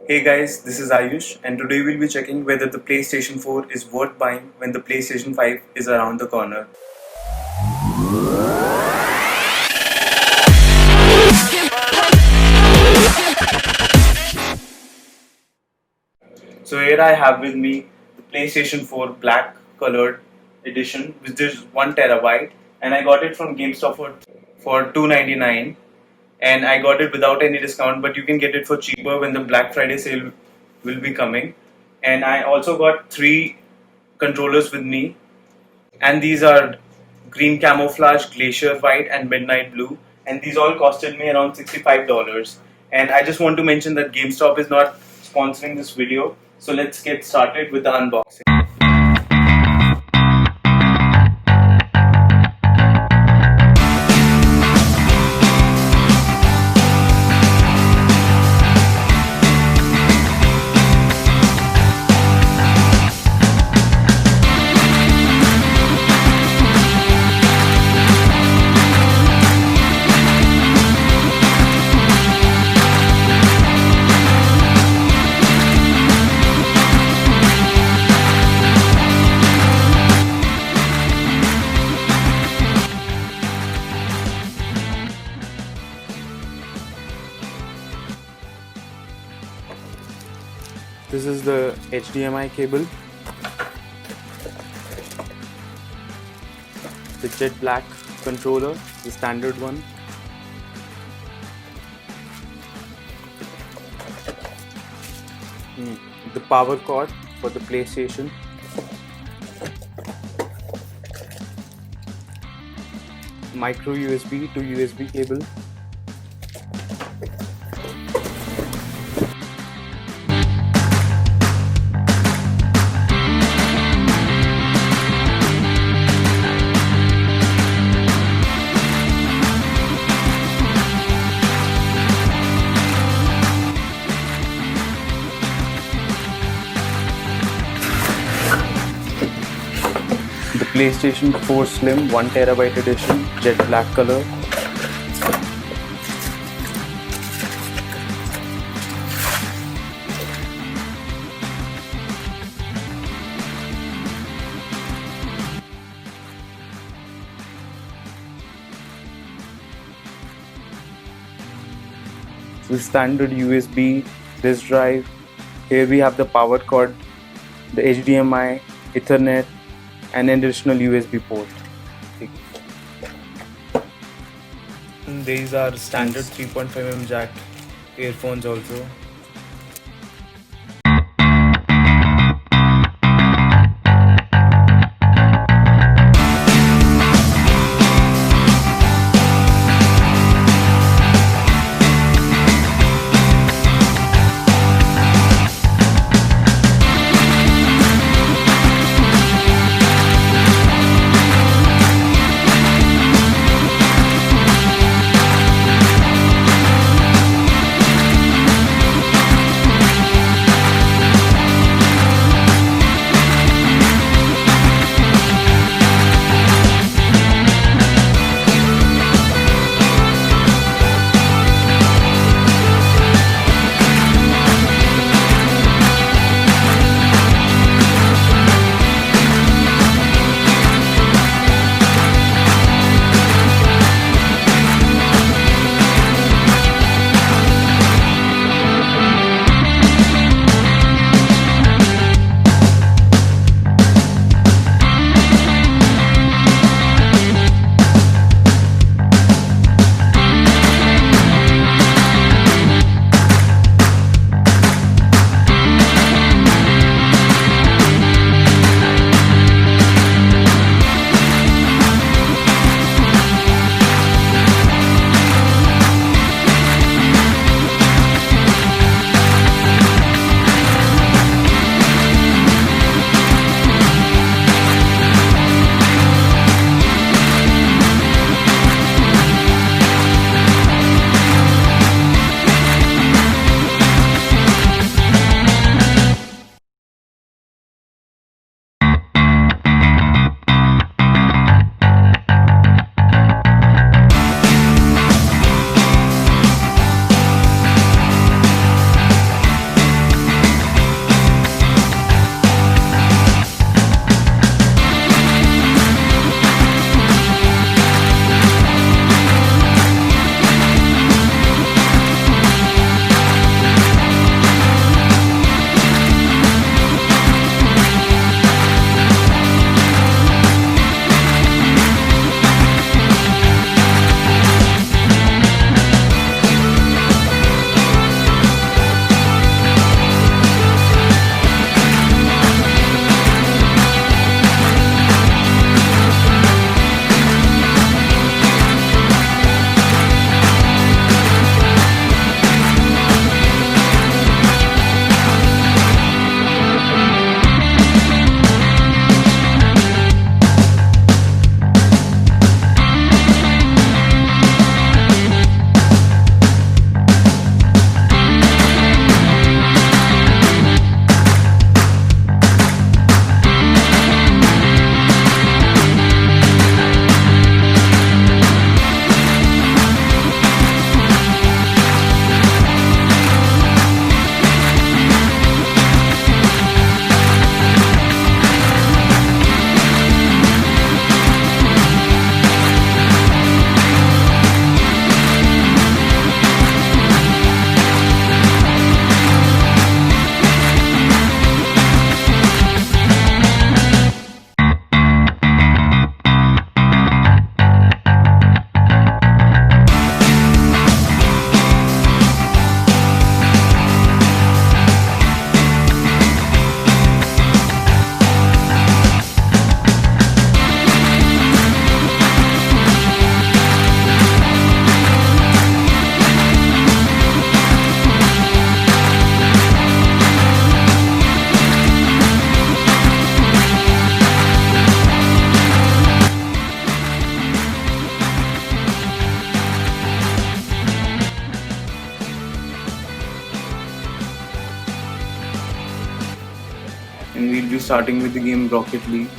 Hey guys, this is Ayush, and today we'll be checking whether the PlayStation 4 is worth buying when the PlayStation 5 is around the corner. So here I have with me the PlayStation 4 black colored edition, which is 1 terabyte, and I got it from GameStop for $2.99, and I got it without any discount, but you can get it for cheaper when the Black Friday sale will be coming. And I also got 3 controllers with me, and these are green camouflage, glacier white, and midnight blue, and these all costed me around $65. And I just want to mention that GameStop is not sponsoring this video, so let's get started with the unboxing. This is the HDMI cable, the jet black controller, the standard one, the power cord for the PlayStation, micro USB to USB cable, the PlayStation 4 Slim 1 terabyte edition, jet black color, the standard USB disk drive. Here we have the power cord, the HDMI, Ethernet, and an additional USB port. These are standard 3.5mm jack earphones also. and we'll be starting with the game Rocket League.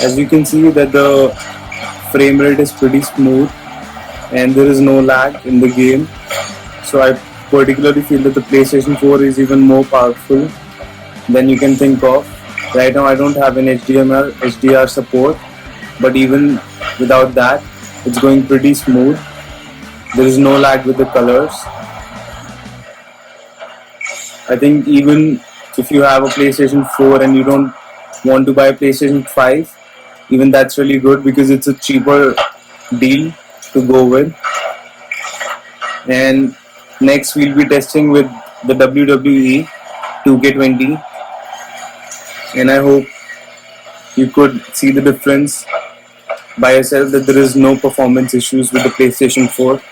As you can see that the frame rate is pretty smooth and there is no lag in the game. So I particularly feel that the PlayStation 4 is even more powerful than you can think of. Right now I don't have an HDR support, but even without that, it's going pretty smooth. There is no lag with the colors. I think even if you have a PlayStation 4 and you don't want to buy a PlayStation 5, even that's really good because it's a cheaper deal to go with. And next we'll be testing with the WWE 2K20, and I hope you could see the difference by yourself that there is no performance issues with the PlayStation 4.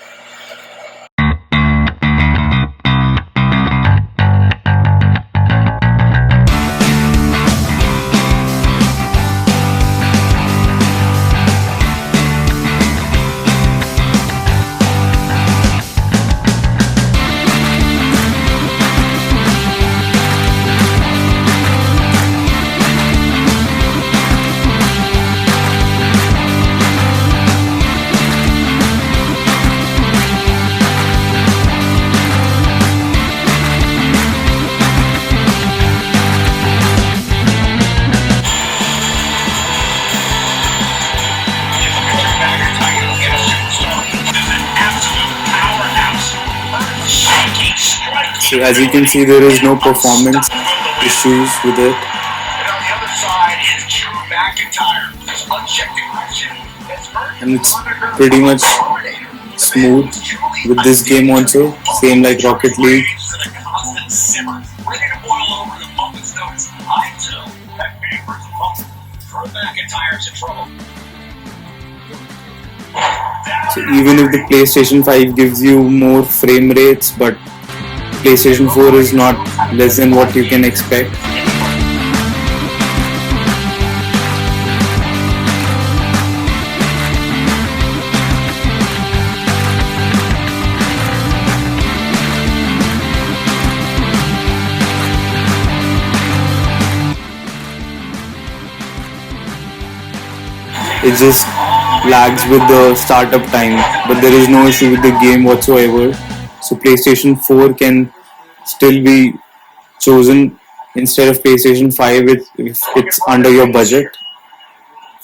So as you can see, there is no performance issues with it. And it's pretty much smooth with this game also, same like Rocket League. So even if the PlayStation 5 gives you more frame rates, but PlayStation 4 is not less than what you can expect. It just lags with the startup time, but there is no issue with the game whatsoever. So PlayStation 4 can still be chosen instead of PlayStation 5 if it's under your budget.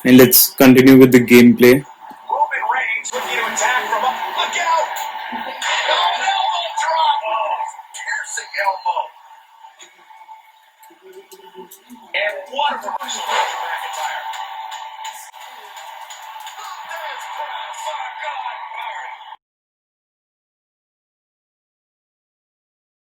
And let's continue with the gameplay.